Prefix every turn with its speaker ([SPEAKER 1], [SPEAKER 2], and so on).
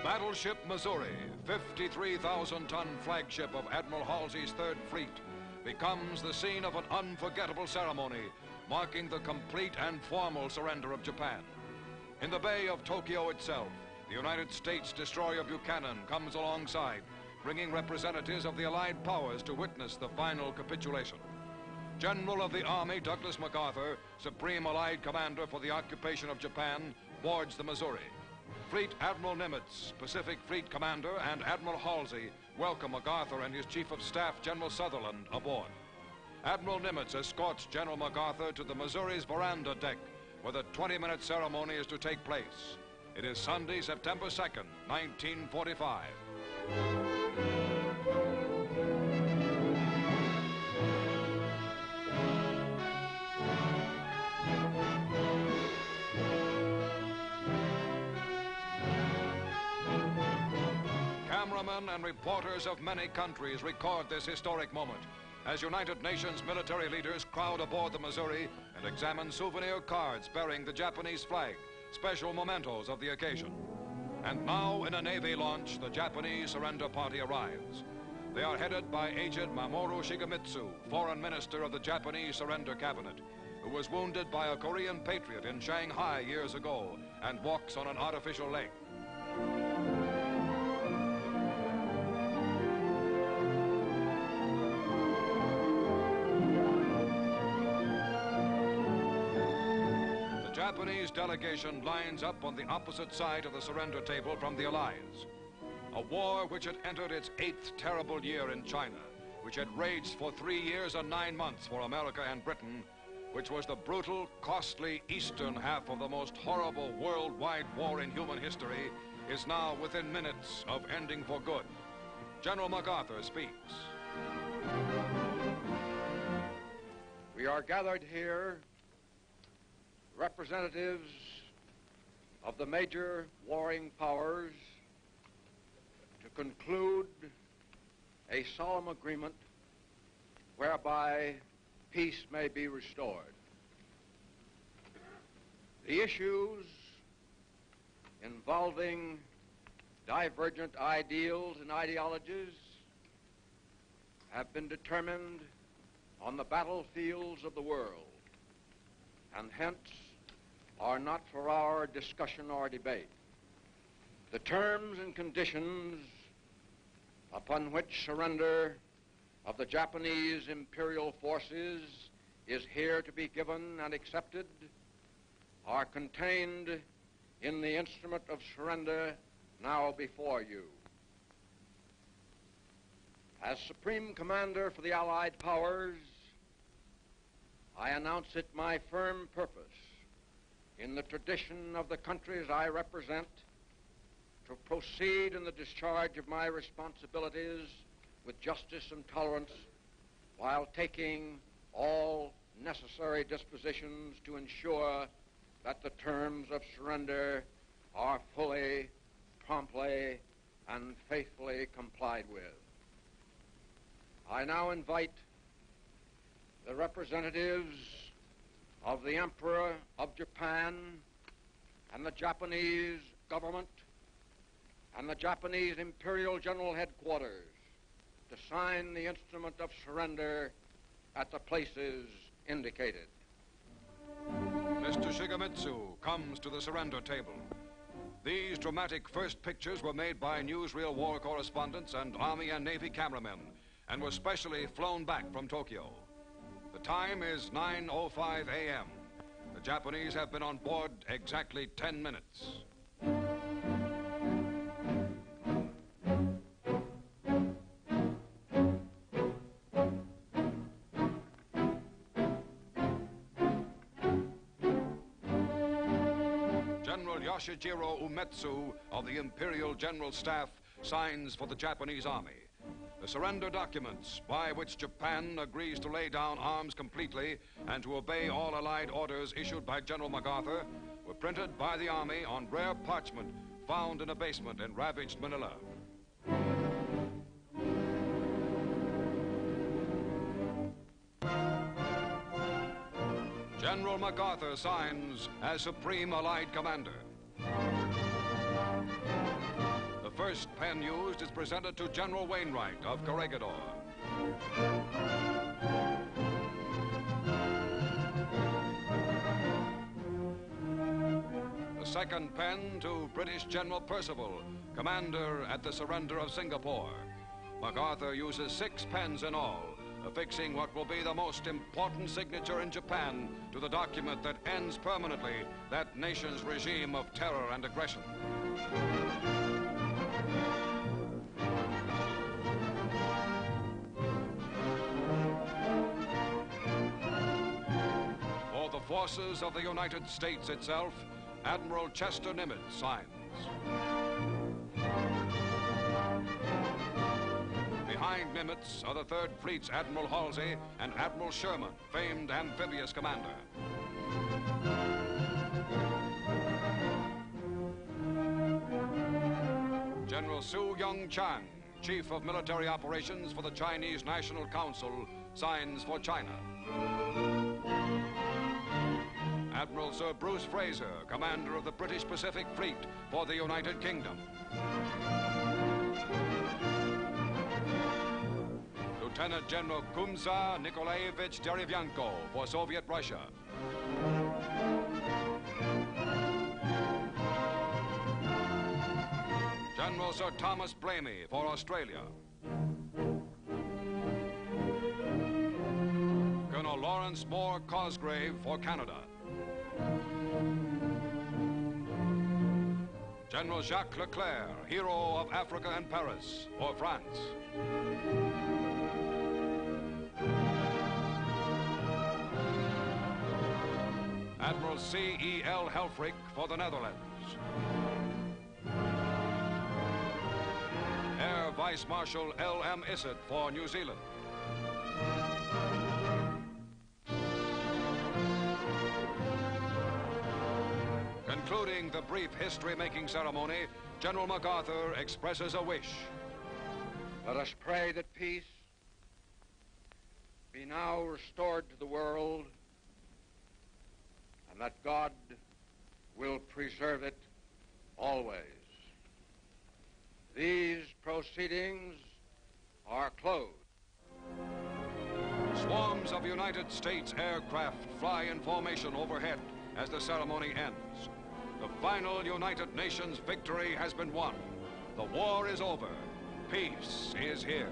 [SPEAKER 1] Battleship Missouri, 53,000-ton flagship of Admiral Halsey's Third Fleet, becomes the scene of an unforgettable ceremony marking the complete and formal surrender of Japan. In the Bay of Tokyo itself, the United States destroyer Buchanan comes alongside, bringing representatives of the Allied powers to witness the final capitulation. General of the Army Douglas MacArthur, Supreme Allied Commander for the occupation of Japan, boards the Missouri. Fleet Admiral Nimitz, Pacific Fleet Commander, and Admiral Halsey welcome MacArthur and his Chief of Staff, General Sutherland, aboard. Admiral Nimitz escorts General MacArthur to the Missouri's veranda deck, where the 20-minute ceremony is to take place. It is Sunday, September 2nd, 1945. Cameramen and reporters of many countries record this historic moment as United Nations military leaders crowd aboard the Missouri and examine souvenir cards bearing the Japanese flag, special mementos of the occasion. And now, in a Navy launch, the Japanese surrender party arrives. They are headed by aged Mamoru Shigemitsu, Foreign Minister of the Japanese Surrender Cabinet, who was wounded by a Korean patriot in Shanghai years ago and walks on an artificial leg. The Japanese delegation lines up on the opposite side of the surrender table from the Allies. A war which had entered its 8th terrible year in China, which had raged for 3 years and 9 months for America and Britain, which was the brutal, costly eastern half of the most horrible worldwide war in human history, is now within minutes of ending for good. General MacArthur speaks.
[SPEAKER 2] We are gathered here, representatives of the major warring powers, to conclude a solemn agreement whereby peace may be restored. The issues involving divergent ideals and ideologies have been determined on the battlefields of the world, and hence are not for our discussion or debate. The terms and conditions upon which surrender of the Japanese imperial forces is here to be given and accepted are contained in the instrument of surrender now before you. As Supreme Commander for the Allied Powers, I announce it my firm purpose, in the tradition of the countries I represent, to proceed in the discharge of my responsibilities with justice and tolerance, while taking all necessary dispositions to ensure that the terms of surrender are fully, promptly, and faithfully complied with. I now invite the representatives of the Emperor of Japan and the Japanese government and the Japanese Imperial General Headquarters to sign the instrument of surrender at the places indicated.
[SPEAKER 1] Mr. Shigemitsu comes to the surrender table. These dramatic first pictures were made by newsreel war correspondents and Army and Navy cameramen and were specially flown back from Tokyo. The time is 9:05 a.m. The Japanese have been on board exactly 10 minutes. General Yoshijiro Umezo of the Imperial General Staff signs for the Japanese Army. The surrender documents, by which Japan agrees to lay down arms completely and to obey all Allied orders issued by General MacArthur, were printed by the Army on rare parchment found in a basement in ravaged Manila. General MacArthur signs as Supreme Allied Commander. The first pen used is presented to General Wainwright of Corregidor. The second pen to British General Percival, commander at the surrender of Singapore. MacArthur uses 6 pens in all, affixing what will be the most important signature in Japan to the document that ends permanently that nation's regime of terror and aggression. For the forces of the United States itself, Admiral Chester Nimitz signs. Behind Nimitz are the Third Fleet's Admiral Halsey and Admiral Sherman, famed amphibious commander. General Su Young Chang, Chief of Military Operations for the Chinese National Council, signs for China. Admiral Sir Bruce Fraser, commander of the British Pacific Fleet for the United Kingdom. Lieutenant General Kuzma Nikolaevich Derevyanko for Soviet Russia. General Sir Thomas Blamey for Australia. Colonel Lawrence Moore Cosgrave for Canada. General Jacques LeClerc, hero of Africa and Paris, for France. Admiral C.E.L. Helfrich for the Netherlands. Air Vice Marshal L.M. Isitt for New Zealand. Concluding the brief history-making ceremony, General MacArthur expresses a wish.
[SPEAKER 2] Let us pray that peace be now restored to the world, and that God will preserve it always. These proceedings are closed.
[SPEAKER 1] Swarms of United States aircraft fly in formation overhead as the ceremony ends. The final United Nations victory has been won. The war is over. Peace is here.